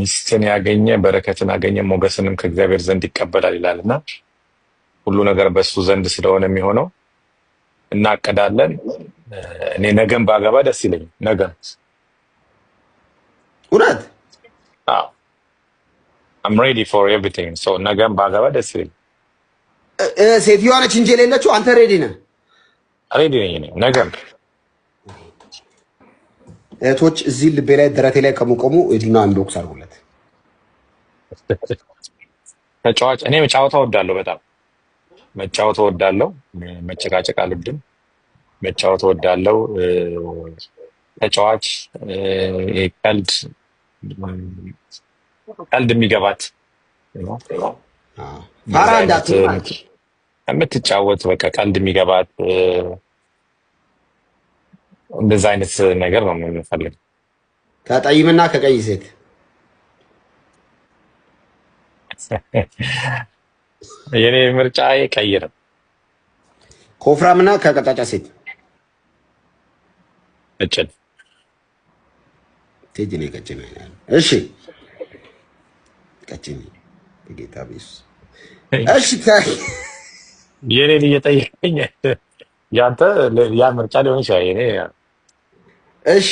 ሚስትን ያገኘ በረከትን አገኘ ሞገስንም ከእግዚአብሔር ዘንድ ይቀበላል ይላልና ሁሉ ነገር በሱ ዘንድ ስለሆነ የሚሆነው እናቀዳለን። እኔ ነገም ባገባ ደስ ይለኛል። ነገም እውነት አዎ I'm ready for everything. So ነገም ባገባ ደስ ይለኛል። ሴትዮዋ ነች እንጂ የሌለችው አንተ ሬዲ ነህ? ሬዲ ነኝ እኔ ነገም። እህቶች እዚህ ልቤ ላይ ደረቴ ላይ ከመቆሙ እድና ኢንቦክስ አድርጉለት። ተጫዋች እኔ መጫወት እወዳለሁ፣ በጣም መጫወት እወዳለሁ። መጨቃጨቅ አልወድም። መጫወት እወዳለሁ። ተጫዋች ቀልድ የሚገባት ፋራ እንዳትሆን የምትጫወት በቃ ቀልድ የሚገባት እንደዛ አይነት ነገር ነው የምንፈልገው። ከጠይምና ከቀይ ሴት የኔ ምርጫ ቀይ ነው። ከወፍራምና ከቀጫጫ ሴት ቀጭን ቴጂ ነው ቀጭን ነው። እሺ ቀጭን በጌታ ቢስ እሺ የኔን እየጠየቀኝ ያንተ ያ ምርጫ ሊሆን ይችላል። የኔ እሺ